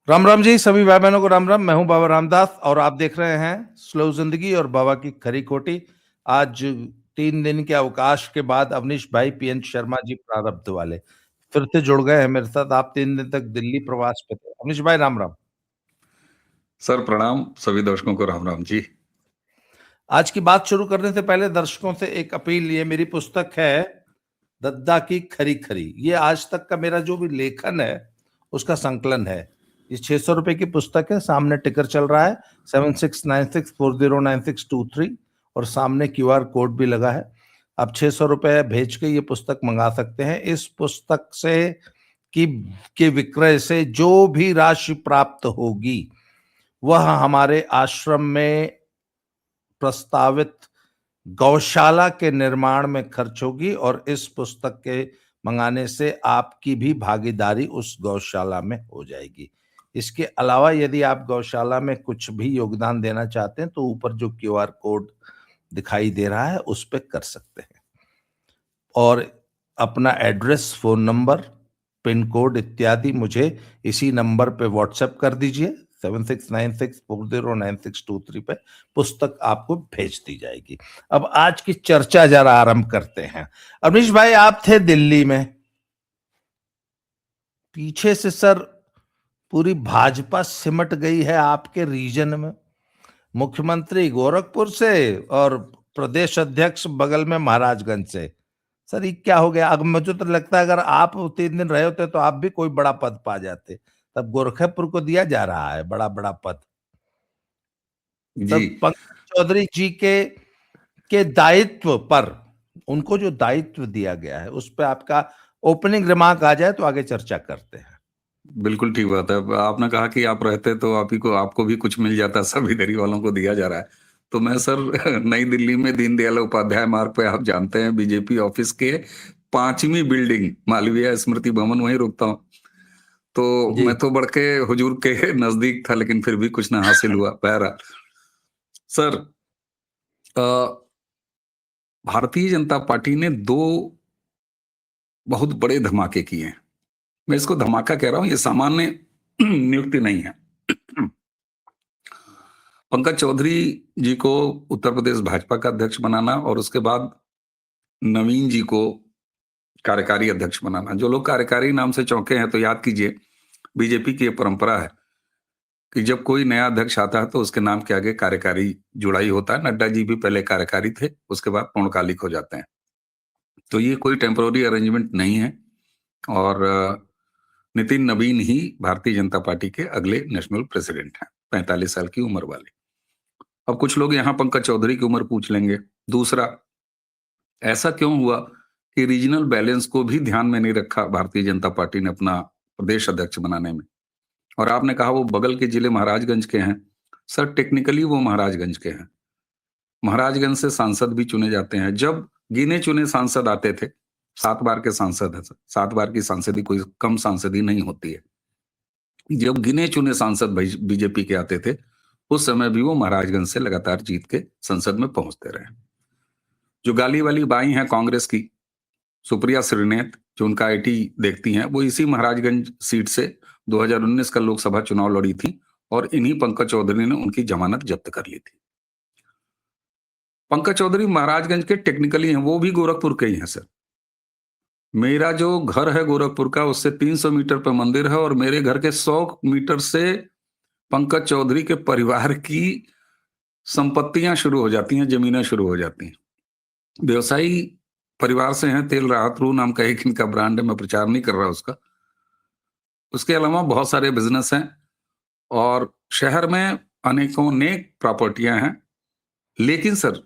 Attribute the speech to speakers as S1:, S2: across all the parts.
S1: राम राम जी, सभी भाई बहनों को राम राम। मैं हूं बाबा रामदास और आप देख रहे हैं स्लो जिंदगी और बाबा की खरी खोटी। आज 3 दिन के अवकाश के बाद अवनीश भाई पीएन शर्मा जी प्रारब्ध वाले फिर से जुड़ गए हैं मेरे साथ। आप 3 दिन तक दिल्ली प्रवास पे थे। अवनीश भाई राम राम।
S2: सर प्रणाम, सभी दर्शकों को राम राम जी।
S1: आज की बात शुरू करने से पहले दर्शकों से एक अपील। ये मेरी पुस्तक है दद्दा की खरी खरी। ये आज तक का मेरा जो भी लेखन है उसका संकलन है। ये 600 रुपए की पुस्तक है। सामने टिकर चल रहा है 7696409623 और सामने क्यूआर कोड भी लगा है। आप 600 रुपए भेज के ये पुस्तक मंगा सकते हैं। इस पुस्तक से की के विक्रय से जो भी राशि प्राप्त होगी वह हमारे आश्रम में प्रस्तावित गौशाला के निर्माण में खर्च होगी और इस पुस्तक के मंगाने से आपकी भी भागीदारी उस गौशाला में हो जाएगी। इसके अलावा यदि आप गौशाला में कुछ भी योगदान देना चाहते हैं तो ऊपर जो क्यूआर कोड दिखाई दे रहा है उस पर कर सकते हैं और अपना address, phone number, pin code इत्यादि मुझे इसी नंबर पे व्हाट्सएप कर दीजिए। 7696409623 पे पुस्तक आपको भेज दी जाएगी। अब आज की चर्चा जरा आरंभ करते हैं। अवनीश भाई, आप थे दिल्ली में, पीछे से सर पूरी भाजपा सिमट गई है आपके रीजन में। मुख्यमंत्री गोरखपुर से और प्रदेश अध्यक्ष बगल में महाराजगंज से। सर ये क्या हो गया? अब मुझे तो लगता है अगर आप 3 दिन रहे होते तो आप भी कोई बड़ा पद पा जाते। तब गोरखपुर को दिया जा रहा है बड़ा बड़ा पद।
S2: जी
S1: तब पंकज चौधरी जी के दायित्व पर, उनको जो दायित्व दिया गया है उस पर आपका ओपनिंग रिमार्क आ जाए तो आगे चर्चा करते हैं।
S2: बिल्कुल ठीक बात है। आपने कहा कि आप रहते तो आपको भी कुछ मिल जाता, सब इधर ही वालों को दिया जा रहा है। तो मैं सर नई दिल्ली में दीनदयाल उपाध्याय मार्ग पे, आप जानते हैं, बीजेपी ऑफिस के 5वीं बिल्डिंग मालवीय स्मृति भवन, वहीं रुकता हूँ। तो
S1: जी
S2: मैं तो बढ़ के हुजूर के नजदीक था, लेकिन फिर भी कुछ ना हासिल हुआ। बहरहाल सर, अ, भारतीय जनता पार्टी ने 2 बहुत बड़े धमाके किए हैं। मैं इसको धमाका कह रहा हूं, ये सामान्य नियुक्ति नहीं है। पंकज चौधरी जी को उत्तर प्रदेश भाजपा का अध्यक्ष बनाना और उसके बाद नवीन जी को कार्यकारी अध्यक्ष बनाना। जो लोग कार्यकारी नाम से चौंके हैं तो याद कीजिए, बीजेपी की ये परंपरा है कि जब कोई नया अध्यक्ष आता है तो उसके नाम के आगे कार्यकारी जुड़ा ही होता है। नड्डा जी भी पहले कार्यकारी थे, उसके बाद पूर्णकालिक हो जाते हैं। तो ये कोई टेम्पोररी अरेंजमेंट नहीं है और नितिन नवीन ही भारतीय जनता पार्टी के अगले नेशनल प्रेसिडेंट हैं, 45 साल की उम्र वाले। अब कुछ लोग यहाँ पंकज चौधरी की उम्र पूछ लेंगे। दूसरा, ऐसा क्यों हुआ कि रीजनल बैलेंस को भी ध्यान में नहीं रखा भारतीय जनता पार्टी ने अपना प्रदेश अध्यक्ष बनाने में? और आपने कहा वो बगल के जिले महाराजगंज के हैं। सर टेक्निकली वो महाराजगंज के हैं। महाराजगंज से सांसद भी चुने जाते हैं। जब गिने चुने सांसद आते थे, 7 बार के सांसद है, 7 बार की सांसदी कोई कम सांसदी नहीं होती है। जब गिने चुने सांसद बीजेपी के आते थे, उस समय भी वो महाराजगंज से लगातार जीत के संसद में पहुंचते रहे। जो गाली वाली बाई हैं कांग्रेस की, सुप्रिया श्रीनेत, जो उनका आईटी देखती हैं, वो इसी महाराजगंज सीट से 2019 का लोकसभा चुनाव लड़ी थी और इन्हीं पंकज चौधरी ने उनकी जमानत जब्त कर ली थी। पंकज चौधरी महाराजगंज के टेक्निकली हैं, वो भी गोरखपुर के ही हैं सर। मेरा जो घर है गोरखपुर का, उससे 300 मीटर पर मंदिर है और मेरे घर के 100 मीटर से पंकज चौधरी के परिवार की संपत्तियां शुरू हो जाती हैं, जमीनें शुरू हो जाती हैं। व्यवसायी परिवार से हैं। तेल राहत रू नाम का एक इनका ब्रांड है, मैं प्रचार नहीं कर रहा उसका। उसके अलावा बहुत सारे बिजनेस हैं और शहर में अनेकों नेक प्रॉपर्टियां हैं। लेकिन सर,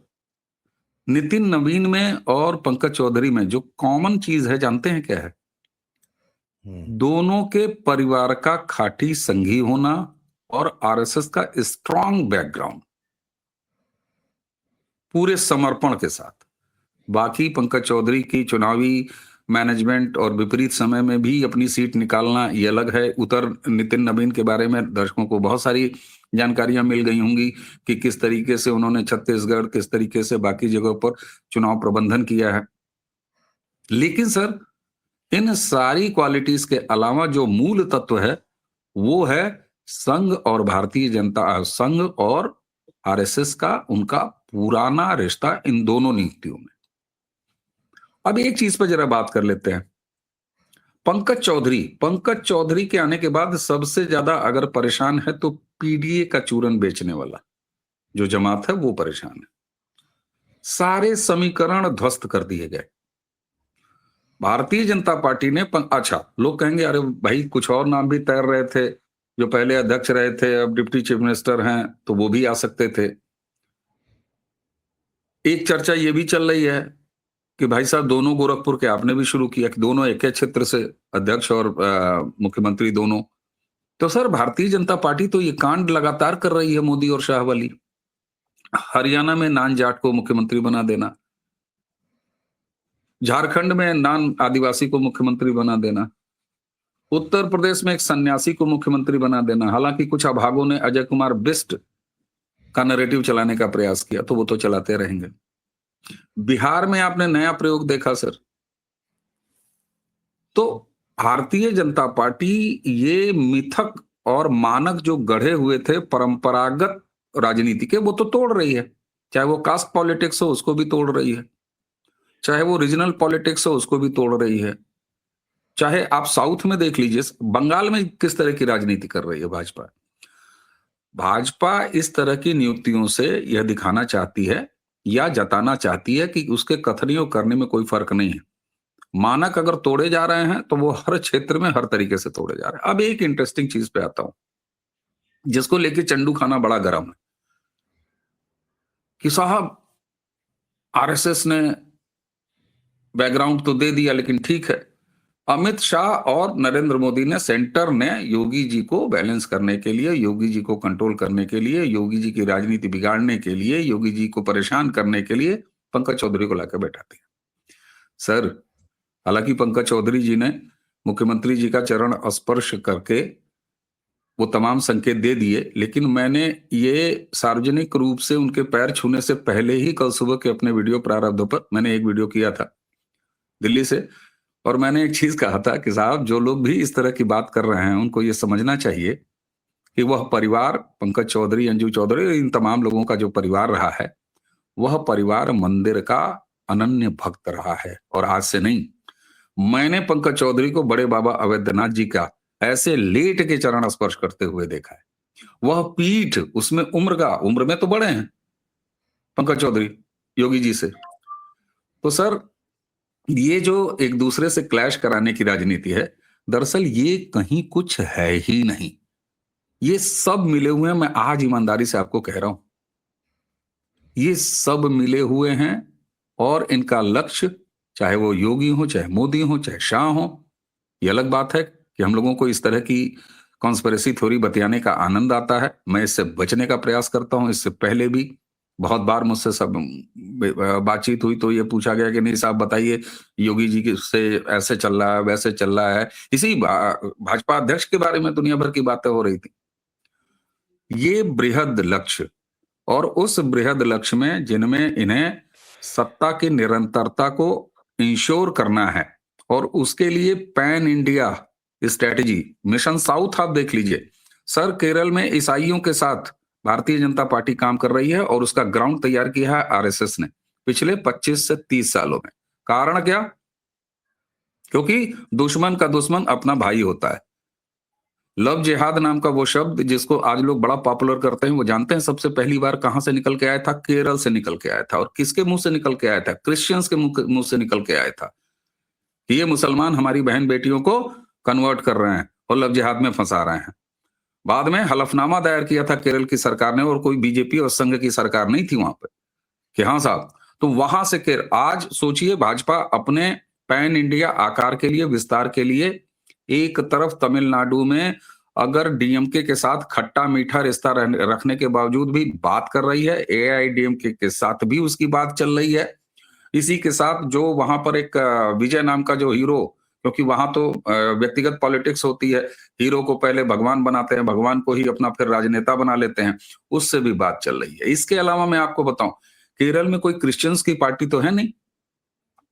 S2: नितिन नवीन में और पंकज चौधरी में जो कॉमन चीज है, जानते हैं क्या है? दोनों के परिवार का खाटी संघी होना और आरएसएस का स्ट्रांग बैकग्राउंड, पूरे समर्पण के साथ। बाकी पंकज चौधरी की चुनावी मैनेजमेंट और विपरीत समय में भी अपनी सीट निकालना ये अलग है। नितिन नवीन के बारे में दर्शकों को बहुत सारी जानकारियां मिल गई होंगी कि किस तरीके से उन्होंने छत्तीसगढ़, किस तरीके से बाकी जगहों पर चुनाव प्रबंधन किया है। लेकिन सर, इन सारी क्वालिटीज के अलावा जो मूल तत्व है वो है संघ और भारतीय जनता संघ और आरएसएस का उनका पुराना रिश्ता इन दोनों नीतियों में। अब एक चीज पर जरा बात कर लेते हैं। पंकज चौधरी के आने के बाद सबसे ज्यादा अगर परेशान है तो पीडीए का चूरन बेचने वाला जो जमात है वो परेशान है। सारे समीकरण ध्वस्त कर दिए गए। भारतीय जनता पार्टी ने अच्छा, लोग कहेंगे अरे भाई कुछ और नाम भी तैर रहे थे, जो पहले अध्यक्ष रहे थे अब डिप्टी चीफ मिनिस्टर हैं तो वो भी आ सकते थे। एक चर्चा ये भी चल रही है कि भाई साहब दोनों गोरखपुर के, आपने भी शुरू किया कि दोनों एक ही क्षेत्र से अध्यक्ष और मुख्यमंत्री दोनों। तो सर भारतीय जनता पार्टी तो ये कांड लगातार कर रही है, मोदी और शाह वाली। हरियाणा में नान जाट को मुख्यमंत्री बना देना, झारखंड में नान आदिवासी को मुख्यमंत्री बना देना, उत्तर प्रदेश में एक सन्यासी को मुख्यमंत्री बना देना। हालांकि कुछ अभागों ने अजय कुमार बिस्ट का नैरेटिव चलाने का प्रयास किया तो वो तो चलाते रहेंगे। बिहार में आपने नया प्रयोग देखा सर। तो भारतीय जनता पार्टी ये मिथक और मानक जो गढ़े हुए थे परंपरागत राजनीति के, वो तो तोड़ रही है। चाहे वो कास्ट पॉलिटिक्स हो उसको भी तोड़ रही है, चाहे वो रीजनल पॉलिटिक्स हो उसको भी तोड़ रही है। चाहे आप साउथ में देख लीजिए, बंगाल में किस तरह की राजनीति कर रही है भाजपा। भाजपा इस तरह की नियुक्तियों से यह दिखाना चाहती है या जताना चाहती है कि उसके कथनी और करने में कोई फर्क नहीं है। मानक अगर तोड़े जा रहे हैं तो वो हर क्षेत्र में हर तरीके से तोड़े जा रहे हैं। अब एक इंटरेस्टिंग चीज पे आता हूं जिसको लेके चंडू खाना बड़ा गर्म है कि साहब आरएसएस ने बैकग्राउंड तो दे दिया, लेकिन ठीक है, अमित शाह और नरेंद्र मोदी ने, सेंटर ने योगी जी को बैलेंस करने के लिए, योगी जी को कंट्रोल करने के लिए, योगी जी की राजनीति बिगाड़ने के लिए, योगी जी को परेशान करने के लिए पंकज चौधरी को लाकर बैठा दिया। सर हालांकि पंकज चौधरी जी ने मुख्यमंत्री जी का चरण स्पर्श करके वो तमाम संकेत दे दिए, लेकिन मैंने ये सार्वजनिक रूप से उनके पैर छूने से पहले ही कल सुबह के अपने वीडियो प्रारंभ पर मैंने एक वीडियो किया था दिल्ली से, और मैंने एक चीज कहा था कि साहब जो लोग भी इस तरह की बात कर रहे हैं उनको ये समझना चाहिए कि वह परिवार, पंकज चौधरी, अंजू चौधरी, इन तमाम लोगों का जो परिवार रहा है वह परिवार मंदिर का अनन्य भक्त रहा है, और आज से नहीं। मैंने पंकज चौधरी को बड़े बाबा अवैधनाथ जी का ऐसे लेट के चरण स्पर्श करते हुए देखा है। वह पीठ, उसमें उम्र में तो बड़े हैं पंकज चौधरी योगी जी से। तो सर ये जो एक दूसरे से क्लैश कराने की राजनीति है, दरअसल ये कहीं कुछ है ही नहीं। ये सब मिले हुए हैं, मैं आज ईमानदारी से आपको कह रहा हूं, ये सब मिले हुए हैं, और इनका लक्ष्य, चाहे वो योगी हो, चाहे मोदी हो, चाहे शाह हो, ये अलग बात है कि हम लोगों को इस तरह की कॉन्स्पिरेसी थ्योरी बतियाने का आनंद आता है। मैं इससे बचने का प्रयास करता हूं। इससे पहले भी बहुत बार मुझसे सब बातचीत हुई तो ये पूछा गया कि नहीं साहब बताइए, योगी जी से ऐसे चल रहा है, वैसे चल रहा है। इसी भाजपा अध्यक्ष के बारे में दुनिया भर की बातें हो रही थी। ये बृहद लक्ष्य, और उस बृहद लक्ष्य में जिनमें इन्हें सत्ता की निरंतरता को इंश्योर करना है, और उसके लिए pan India strategy, mission south आप देख लीजिए सर। केरल में ईसाइयों के साथ भारतीय जनता पार्टी काम कर रही है, और उसका ग्राउंड तैयार किया है आरएसएस ने पिछले 25 से 30 सालों में। कारण क्या? क्योंकि दुश्मन का दुश्मन अपना भाई होता है। लव जिहाद नाम का वो शब्द जिसको आज लोग बड़ा पॉपुलर करते हैं, वो जानते हैं सबसे पहली बार कहां से निकल के आया था? केरल से निकल के आया था। और किसके मुंह से निकल के आया था? क्रिश्चियंस के मुंह से निकल के आया था। ये मुसलमान हमारी बहन बेटियों को कन्वर्ट कर रहे हैं और लव जिहाद में फंसा रहे हैं। बाद में हलफनामा दायर किया था केरल की सरकार ने, और कोई बीजेपी और संघ की सरकार नहीं थी वहां पे, कि हाँ साहब। तो वहां से आज सोचिए, भाजपा अपने पैन इंडिया आकार के लिए, विस्तार के लिए, एक तरफ तमिलनाडु में अगर डीएमके के साथ खट्टा मीठा रिश्ता रखने के बावजूद भी बात कर रही है, एआईडीएमके के साथ भी उसकी बात चल रही है। इसी के साथ जो वहां पर एक विजय नाम का जो हीरो, क्योंकि वहां तो व्यक्तिगत पॉलिटिक्स होती है, हीरो को पहले भगवान बनाते हैं, भगवान को ही अपना फिर राजनेता बना लेते हैं, उससे भी बात चल रही है। इसके अलावा मैं आपको बताऊं, केरल में कोई क्रिश्चियंस की पार्टी तो है नहीं,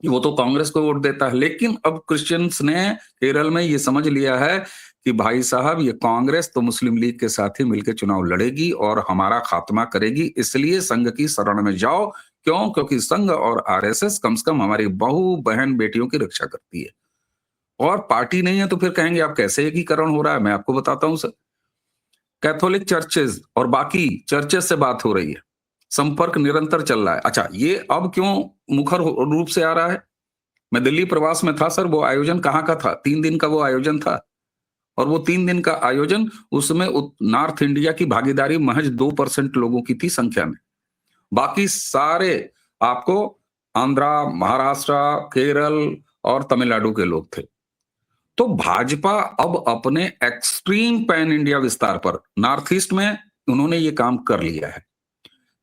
S2: वो तो कांग्रेस को वोट देता है। लेकिन अब क्रिश्चियंस ने केरल में ये समझ लिया है कि भाई साहब ये कांग्रेस तो मुस्लिम लीग के साथ ही मिलकर चुनाव लड़ेगी और हमारा खात्मा करेगी, इसलिए संघ की शरण में जाओ। क्यों? क्योंकि संघ और आरएसएस कम से कम हमारी बहू बहन बेटियों की रक्षा करती है, और पार्टी नहीं है तो फिर कहेंगे आप कैसे एकीकरण हो रहा है। मैं आपको बताता हूं सर, कैथोलिक चर्चेज और बाकी चर्चेज से बात हो रही है, संपर्क निरंतर चल रहा है। अच्छा, ये अब क्यों मुखर रूप से आ रहा है? मैं दिल्ली प्रवास में था सर, वो आयोजन कहाँ का था? 3 दिन का वो आयोजन था, और वो 3 दिन का आयोजन, उसमें नॉर्थ इंडिया की भागीदारी महज 2% लोगों की थी संख्या में। बाकी सारे आपको आंध्रा, महाराष्ट्र, केरल और तमिलनाडु के लोग थे। तो भाजपा अब अपने एक्सट्रीम पैन इंडिया विस्तार पर नॉर्थ ईस्ट में उन्होंने ये काम कर लिया है।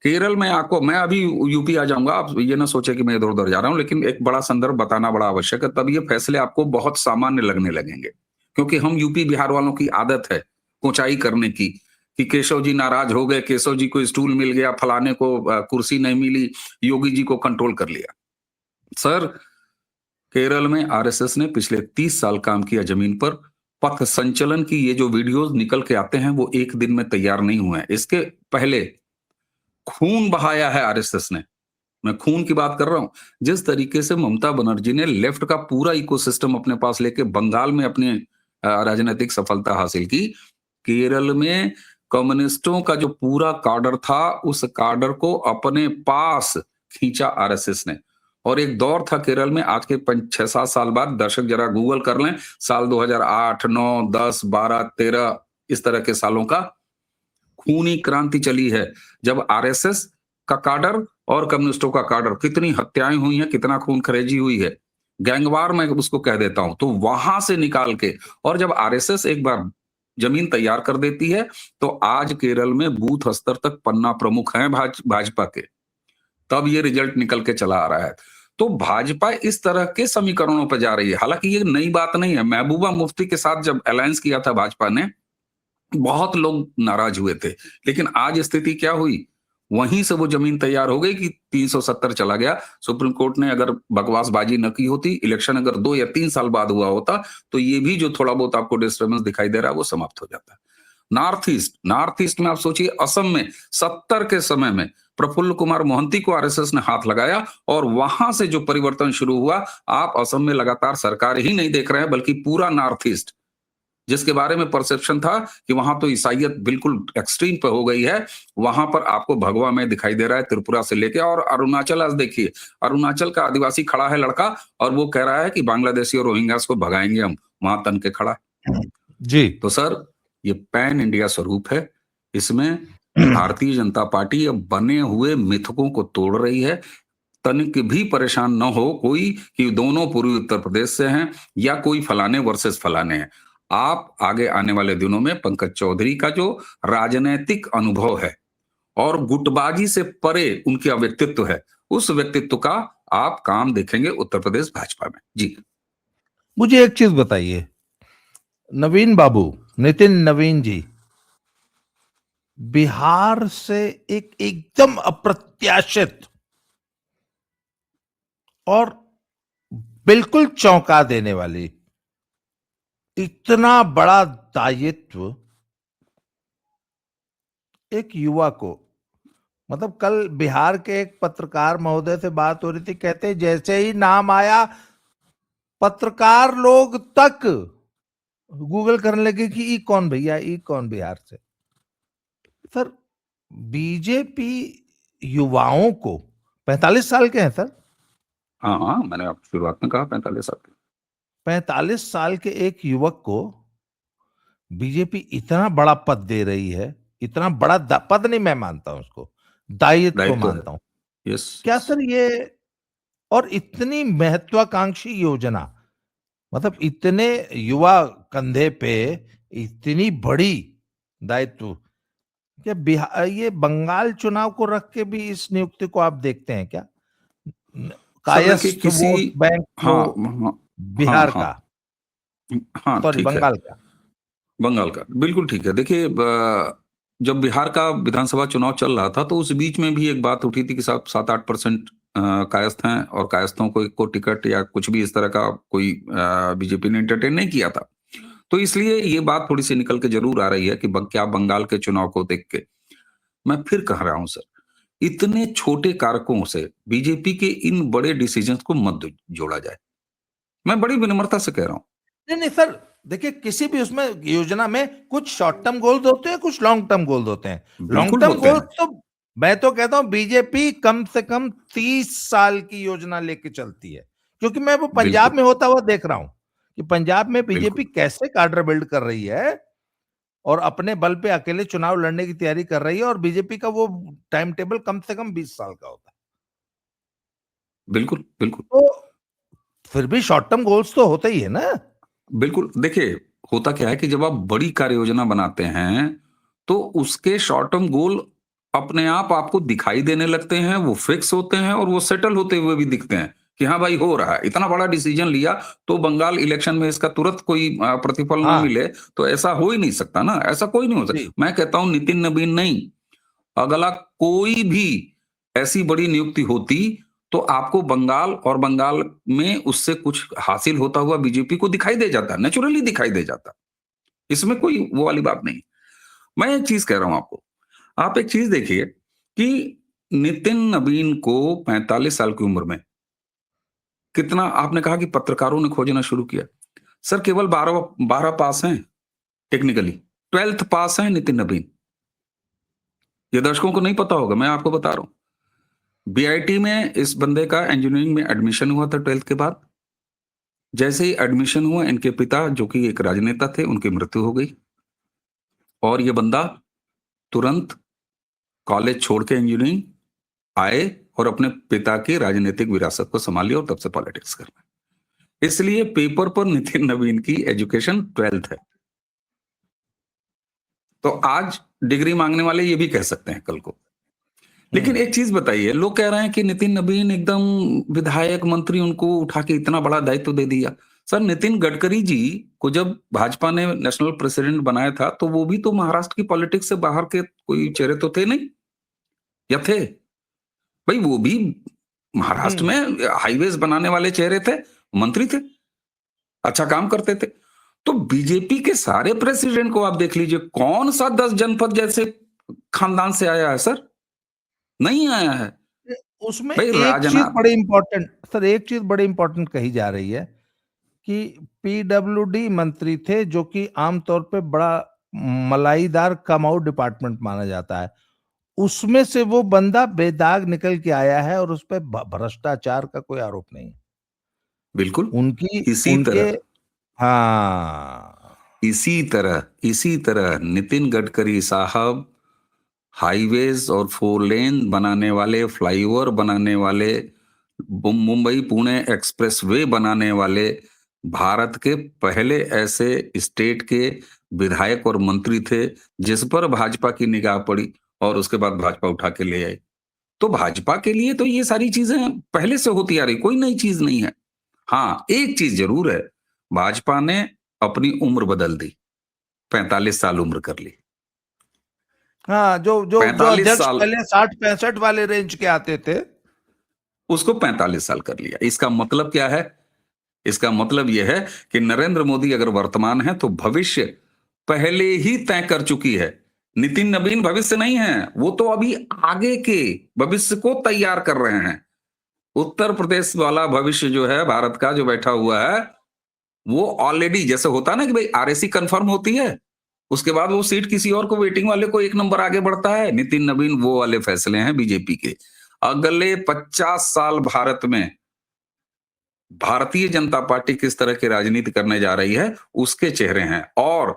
S2: केरल में आपको, मैं अभी यूपी आ जाऊंगा, आप ये ना सोचे कि मैं इधर उधर जा रहा हूं, लेकिन एक बड़ा संदर्भ बताना बड़ा आवश्यक है, तब ये फैसले आपको बहुत सामान्य लगने लगेंगे। क्योंकि हम यूपी बिहार वालों की आदत है कोचाई करने की, कि केशव जी नाराज हो गए, केशव जी को स्टूल मिल गया, फलाने को कुर्सी नहीं मिली, योगी जी को कंट्रोल कर लिया। सर, केरल में आरएसएस ने पिछले 30 साल काम किया जमीन पर। पथ संचलन की ये जो वीडियोस निकल के आते हैं वो एक दिन में तैयार नहीं हुए हैं। इसके पहले खून बहाया है आरएसएस ने। मैं खून की बात कर रहा हूं। जिस तरीके से ममता बनर्जी ने लेफ्ट का पूरा इकोसिस्टम अपने पास लेके बंगाल में अपनी राजनीतिक सफलता हासिल की, केरल में कम्युनिस्टों का जो पूरा काडर था, उस काडर को अपने पास खींचा आरएसएस ने। और एक दौर था केरल में, आज के 6-7 साल बाद, दर्शक जरा गूगल कर लें, साल 2008, 9, 10, 12, 13 इस तरह के सालों का खूनी क्रांति चली है, जब आरएसएस का काडर और कम्युनिस्टों का काडर, कितनी हत्याएं हुई हैं, कितना खून खरेजी हुई है, गैंगवार मैं उसको कह देता हूं। तो वहां से निकाल के, और जब आरएसएस एक बार जमीन तैयार कर देती है, तो आज केरल में बूथ स्तर तक पन्ना प्रमुख हैं भाजपा के। तब ये रिजल्ट निकल के चला आ रहा है। तो भाजपा इस तरह के समीकरणों पर जा रही है। हालांकि ये नई बात नहीं है। महबूबा मुफ्ती के साथ जब अलायंस किया था भाजपा ने, बहुत लोग नाराज हुए थे, लेकिन आज स्थिति क्या हुई, वहीं से वो जमीन तैयार हो गई कि 370 चला गया। सुप्रीम कोर्ट ने अगर बकवासबाजी न की होती, इलेक्शन अगर 2 या 3 साल बाद हुआ होता, तो ये भी जो थोड़ा बहुत आपको डिस्टर्बेंस दिखाई दे रहा है वो समाप्त हो जाता। नॉर्थ ईस्ट में आप सोचिए, असम में 70 के समय में प्रफुल्ल कुमार मोहंती को आरएसएस ने हाथ लगाया, और वहां से जो परिवर्तन शुरू हुआ, आप असम में लगातार सरकार ही नहीं देख रहे हैं, बल्कि पूरा नॉर्थ ईस्ट, जिसके बारे में परसेप्शन था कि वहां तो ईसाइयत बिल्कुल एक्सट्रीम पे हो गई है, वहां पर आपको भगवा में दिखाई दे रहा है, त्रिपुरा से लेके। और अरुणाचल, आज देखिए, अरुणाचल का आदिवासी खड़ा है लड़का, और वो कह रहा है कि बांग्लादेशी और रोहिंग्यास को भगाएंगे हम, वहां तन के खड़ा।
S1: जी।
S2: तो सर, ये पैन इंडिया स्वरूप है। इसमें भारतीय जनता पार्टी अब बने हुए मिथकों को तोड़ रही है। तनिक भी परेशान न हो कोई कि दोनों पूर्वी उत्तर प्रदेश से हैं या कोई फलाने वर्सेस फलाने हैं। आप आगे आने वाले दिनों में पंकज चौधरी का जो राजनैतिक अनुभव है और गुटबाजी से परे उनका व्यक्तित्व है, उस व्यक्तित्व का आप काम देखेंगे उत्तर प्रदेश भाजपा में। जी,
S1: मुझे एक चीज बताइए, नवीन बाबू, नितिन नवीन जी, बिहार से एक एकदम अप्रत्याशित और बिल्कुल चौंका देने वाली, इतना बड़ा दायित्व एक युवा को, मतलब कल बिहार के एक पत्रकार महोदय से बात हो रही थी, कहते जैसे ही नाम आया, पत्रकार लोग तक गूगल करने लगे कि ई कौन भैया, ई कौन बिहार से। सर, बीजेपी युवाओं को, 45 साल के हैं सर,
S2: हाँ हाँ, मैंने आप शुरुआत में कहा 45 साल।
S1: 45 साल के एक युवक को बीजेपी इतना बड़ा पद दे रही है, इतना बड़ा पद नहीं मैं मानता हूं उसको, दायित्व मानता हूं।
S2: यस,
S1: क्या सर ये, और इतनी महत्वाकांक्षी योजना, मतलब इतने युवा कंधे पे इतनी बड़ी दायित्व, क्या बिहार, ये बंगाल चुनाव को रख के भी इस नियुक्ति को आप देखते हैं क्या?
S2: सर देखिए,
S1: कायस्थ वोट बैंक
S2: हाँ
S1: तो
S2: हाँ
S1: बिहार
S2: हाँ
S1: का,
S2: हाँ,
S1: सॉरी
S2: ठीक है,
S1: बंगाल का।
S2: बंगाल का बिल्कुल ठीक है। देखिए, जब बिहार का विधानसभा चुनाव चल रहा था, तो उस बीच में भी एक बात उठी थी कि 7-8% कायस्थ हैं, और कायस्थों को टिकट या कुछ भी इस तरह का कोई बीजेपी ने एंटरटेन नहीं किया था। तो इसलिए ये बात थोड़ी सी निकल के जरूर आ रही है कि क्या बंगाल के चुनाव को देख के, मैं फिर कह रहा हूं सर, इतने छोटे कारकों से बीजेपी के इन बड़े डिसीजंस को मत जोड़ा जाए। मैं बड़ी विनम्रता से कह रहा हूं।
S1: नहीं नहीं सर, देखिए किसी भी उसमें योजना में कुछ शॉर्ट टर्म गोल्स होते हैं, कुछ लॉन्ग टर्म गोल्स होते हैं। लॉन्ग
S2: बिल्कुल
S1: टर्म
S2: होते
S1: गोल्स
S2: हैं।
S1: तो मैं तो कहता हूं बीजेपी कम से कम 30 साल की योजना लेके चलती है, क्योंकि मैं वो पंजाब
S2: बिल्कुल
S1: में होता हुआ देख रहा हूं कि पंजाब में बीजेपी
S2: बिल्कुल
S1: कैसे काडर बिल्ड कर रही है और अपने बल पे अकेले चुनाव लड़ने की तैयारी कर रही है, और बीजेपी का वो टाइम टेबल कम से कम 20 साल का होता है।
S2: बिल्कुल बिल्कुल
S1: तो फिर भी शॉर्ट टर्म गोल्स तो होते ही है ना।
S2: बिल्कुल। देखिए, होता क्या है कि जब आप बड़ी कार्य योजना बनाते हैं, तो उसके शॉर्ट टर्म गोल अपने आप आपको दिखाई देने लगते हैं, वो फिक्स होते हैं और वो सेटल होते हुए भी दिखते हैं कि हाँ भाई हो रहा है। इतना बड़ा डिसीजन लिया, तो बंगाल इलेक्शन में इसका तुरंत कोई प्रतिफल ना
S1: हाँ
S2: मिले, तो ऐसा हो ही नहीं सकता ना, ऐसा कोई नहीं हो
S1: जी।
S2: सकता। मैं कहता हूँ नितिन नबीन नहीं, अगला कोई भी ऐसी बड़ी नियुक्ति होती, तो आपको बंगाल और बंगाल में उससे कुछ हासिल होता हुआ बीजेपी को दिखाई दे जाता, नेचुरली दिखाई दे जाता। इसमें कोई वो वाली बात नहीं। मैं एक चीज कह रहा हूं आपको, आप एक चीज देखिए कि नितिन नबीन को 45 साल की उम्र में कितना, आपने कहा कि पत्रकारों ने खोजना शुरू किया। सर केवल 12 12 पास हैं टेक्निकली, 12th पास हैं नितिन नबीन। ये दर्शकों को नहीं पता होगा, मैं आपको बता रहा हूं। बीआईटी में इस बंदे का इंजीनियरिंग में एडमिशन हुआ था 12th के बाद। जैसे ही एडमिशन हुआ, इनके पिता जो कि एक राजनेता थे, उनकी मृत्यु हो गई और ये बंदा तुरंत कॉलेज छोड़ के इंजीनियरिंग आए और अपने पिता की राजनीतिक विरासत को संभाली और तब से पॉलिटिक्स करना। इसलिए पेपर पर नितिन नवीन की एजुकेशन 12th है। तो आज डिग्री मांगने वाले ये भी कह सकते हैं कल को। लेकिन एक चीज बताइए, लोग कह रहे हैं कि नितिन नवीन एकदम विधायक मंत्री, उनको उठा के इतना बड़ा दायित्व दे दिया। सर नितिन गडकरी जी को जब भाजपा ने नेशनल प्रेसिडेंट बनाया था, तो वो भी तो महाराष्ट्र की पॉलिटिक्स से बाहर के कोई चेहरे तो थे नहीं, या थे भाई? वो भी महाराष्ट्र
S1: हम्म।
S2: में हाईवेज बनाने वाले चेहरे थे, मंत्री थे, अच्छा काम करते थे। तो बीजेपी के सारे प्रेसिडेंट को आप देख लीजिए, कौन सा 10 जनपद जैसे खानदान से आया है सर? नहीं आया है
S1: उसमें
S2: भाई।
S1: एक चीज
S2: राजनाथ,
S1: बड़ी इंपॉर्टेंट सर, एक चीज बड़ी इंपॉर्टेंट कही जा रही है कि पीडब्ल्यूडी मंत्री थे, जो कि आमतौर पे बड़ा मलाईदार कमाऊ डिपार्टमेंट माना जाता है, उसमें से वो बंदा बेदाग निकल के आया है और उस पर भ्रष्टाचार का कोई आरोप नहीं है।
S2: बिल्कुल
S1: उनकी
S2: इसी
S1: उनके
S2: तरह,
S1: हाँ।
S2: इसी तरह नितिन गडकरी साहब हाईवेज और 4 लेन बनाने वाले, फ्लाईओवर बनाने वाले, मुंबई पुणे एक्सप्रेसवे बनाने वाले, भारत के पहले ऐसे स्टेट के विधायक और मंत्री थे जिस पर भाजपा की निगाह पड़ी और उसके बाद भाजपा उठा के ले आई। तो भाजपा के लिए तो ये सारी चीजें पहले से होती आ रही, कोई नई चीज नहीं है। हाँ, एक चीज जरूर है, भाजपा ने अपनी उम्र बदल दी, 45 साल उम्र कर ली।
S1: हाँ, जो जो जो
S2: 45
S1: अध्यक्ष
S2: साल,
S1: पहले 60-65 वाले रेंज के आते थे,
S2: उसको 45 साल कर लिया। इसका मतलब क्या है? इसका मतलब यह है कि नरेंद्र मोदी अगर वर्तमान है, तो भविष्य पहले ही तय कर चुकी है। नितिन नवीन भविष्य नहीं है, वो तो अभी आगे के भविष्य को तैयार कर रहे हैं। उत्तर प्रदेश वाला भविष्य जो है भारत का, जो बैठा हुआ है, वो ऑलरेडी, जैसे होता है ना कि भाई आरएसी कंफर्म होती है, उसके बाद वो सीट किसी और को, वेटिंग वाले को 1 नंबर आगे बढ़ता है। नितिन नवीन वो वाले फैसले हैं बीजेपी के। अगले 50 साल भारत में भारतीय जनता पार्टी किस तरह की राजनीति करने जा रही है, उसके चेहरे हैं। और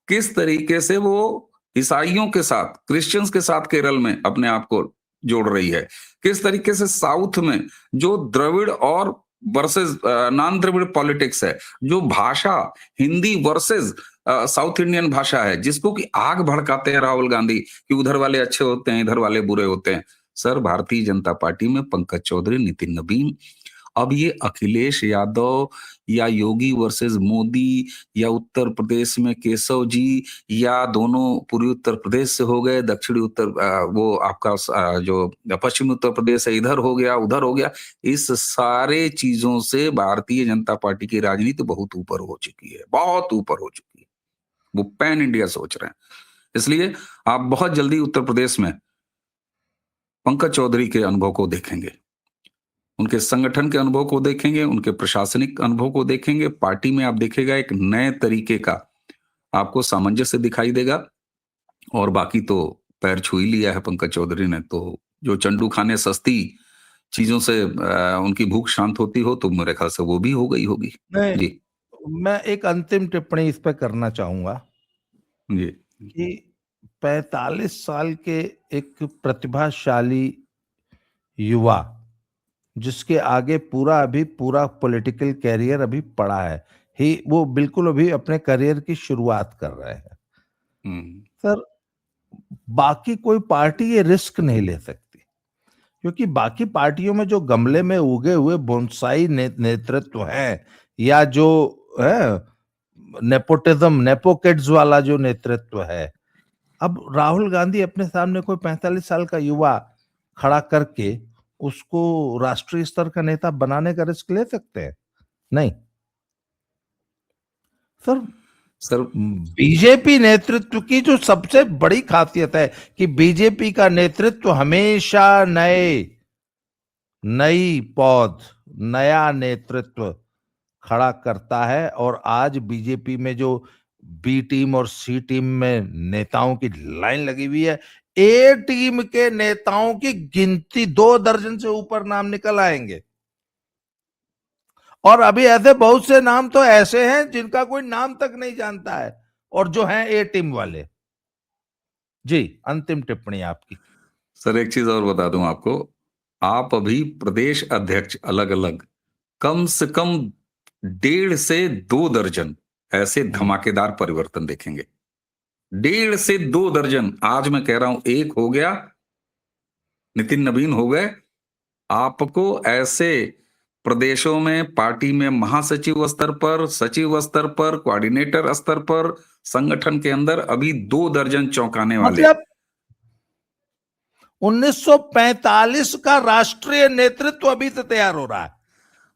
S2: किस तरीके से वो ईसाइयों के साथ, क्रिश्चियंस के साथ केरल में अपने आप को जोड़ रही है, किस तरीके से साउथ में जो द्रविड़ और वर्सेस नॉन द्रविड़ पॉलिटिक्स है, जो भाषा हिंदी वर्सेस साउथ इंडियन भाषा है, जिसको कि आग भड़काते हैं राहुल गांधी कि उधर वाले अच्छे होते हैं, इधर वाले बुरे होते हैं। सर भारतीय जनता पार्टी में पंकज चौधरी, नितिन नवीन अब ये अखिलेश यादव या योगी वर्सेस मोदी या उत्तर प्रदेश में केशव जी या दोनों पूर्वी उत्तर प्रदेश से हो गए, दक्षिणी वो आपका जो पश्चिमी उत्तर प्रदेश है इधर हो गया उधर हो गया, इस सारे चीजों से भारतीय जनता पार्टी की राजनीति बहुत ऊपर हो चुकी है, बहुत ऊपर हो चुकी है। वो पैन इंडिया सोच रहे हैं। इसलिए आप बहुत जल्दी उत्तर प्रदेश में पंकज चौधरी के अनुभव को देखेंगे, उनके संगठन के अनुभव को देखेंगे, उनके प्रशासनिक अनुभव को देखेंगे। पार्टी में आप देखेगा एक नए तरीके का आपको सामंजस्य दिखाई देगा। और बाकी तो पैर छू ही लिया है पंकज चौधरी ने, तो जो चंडू खाने सस्ती चीजों से उनकी भूख शांत होती हो तो मेरे ख्याल से वो भी हो गई होगी। जी
S1: मैं एक अंतिम टिप्पणी इस पे करना चाहूंगा
S2: जी
S1: कि 45 साल के एक प्रतिभाशाली युवा जिसके आगे पूरा पॉलिटिकल कैरियर अभी पड़ा है, वो बिल्कुल अभी अपने करियर की शुरुआत कर रहे हैं सर। बाकी कोई पार्टी ये रिस्क नहीं ले सकती, क्योंकि बाकी पार्टियों में जो गमले में उगे हुए बोनसाई नेतृत्व हैं या जो है नेपोटिज्म नेपोकिड्स वाला जो नेतृत्व है, अब राहुल गांधी अपने सामने कोई 45 साल का युवा खड़ा करके उसको राष्ट्रीय स्तर का नेता बनाने का रिस्क ले सकते हैं? नहीं सर। बीजेपी नेतृत्व की जो सबसे बड़ी खासियत है कि बीजेपी का नेतृत्व हमेशा नई पौध, नया नेतृत्व खड़ा करता है। और आज बीजेपी में जो बी टीम और सी टीम में नेताओं की लाइन लगी हुई है, ए टीम के नेताओं की गिनती 2 दर्जन से ऊपर नाम निकल आएंगे। और अभी ऐसे बहुत से नाम तो ऐसे हैं जिनका कोई नाम तक नहीं जानता है, और जो हैं ए टीम वाले। जी, अंतिम टिप्पणी आपकी।
S2: सर एक चीज और बता दूं आपको, आप अभी प्रदेश अध्यक्ष अलग अलग कम से कम 1.5 से 2 दर्जन ऐसे धमाकेदार परिवर्तन देखेंगे। 1.5 से 2 दर्जन। आज मैं कह रहा हूं एक हो गया, नितिन नवीन हो गए। आपको ऐसे प्रदेशों में, पार्टी में, महासचिव स्तर पर, सचिव स्तर पर, कोऑर्डिनेटर स्तर पर, संगठन के अंदर अभी 2 दर्जन चौंकाने वाले।
S1: मतलब 1945 का राष्ट्रीय नेतृत्व अभी से तैयार हो रहा है।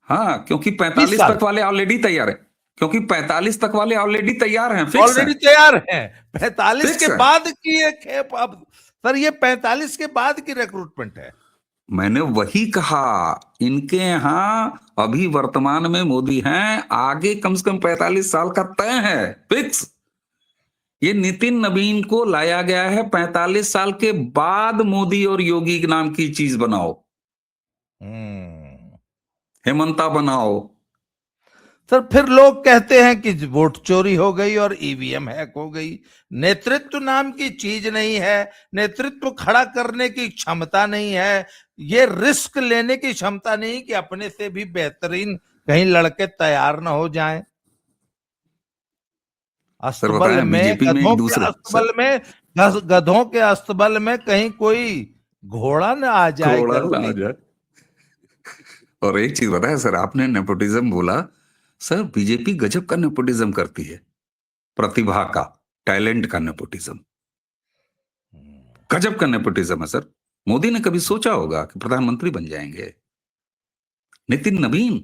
S2: हाँ, क्योंकि 45 तक वाले ऑलरेडी तैयार है, क्योंकि 45 तक वाले ऑलरेडी तैयार हैं,
S1: ऑलरेडी तैयार हैं। 45 के बाद की एक है अब सर, ये 45 के बाद की रिक्रूटमेंट है।
S2: मैंने वही कहा, इनके यहां अभी वर्तमान में मोदी हैं, आगे कम से कम 45 साल का तय है, फिक्स। ये नितिन नवीन को लाया गया है 45 साल के बाद। मोदी और योगी के नाम की चीज बनाओ, हेमंता बनाओ।
S1: सर फिर लोग कहते हैं कि वोट चोरी हो गई और ईवीएम हैक हो गई। नेतृत्व नाम की चीज नहीं है, नेतृत्व खड़ा करने की क्षमता नहीं है, ये रिस्क लेने की क्षमता नहीं कि अपने से भी बेहतरीन कहीं लड़के तैयार ना हो जाएं। अस्तबल में, गधों के अस्तबल में कहीं कोई घोड़ा ना आ जाए।
S2: और एक चीज बताया सर, आपने नेपोटिज्म बोला, सर बीजेपी गजब का नेपोटिज्म करती है, प्रतिभा का, टैलेंट का नेपोटिज्म, गजब का नेपोटिज्म है सर। मोदी ने कभी सोचा होगा कि प्रधानमंत्री बन जाएंगे? नितिन नवीन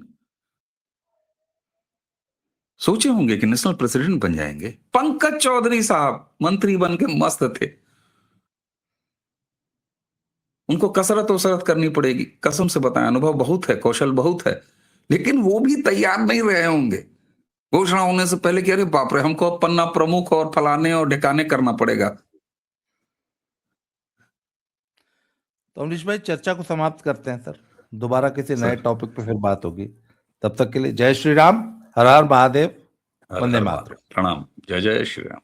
S2: सोचे होंगे कि नेशनल प्रेसिडेंट बन जाएंगे? पंकज चौधरी साहब मंत्री बन के मस्त थे, उनको कसरत वसरत करनी पड़ेगी, कसम से बताएं, अनुभव बहुत है, कौशल बहुत है, लेकिन वो भी तैयार नहीं रहे होंगे घोषणा होने से पहले कि अरे बाप रे, हमको पन्ना प्रमुख और फलाने और ढिकाने करना पड़ेगा।
S1: तो अमरीश भाई, चर्चा को समाप्त करते हैं सर, दोबारा किसी नए टॉपिक पे फिर बात होगी। तब तक के लिए जय श्री राम, हर हर महादेव, वंदे मातरम,
S2: प्रणाम, जय जय श्री राम।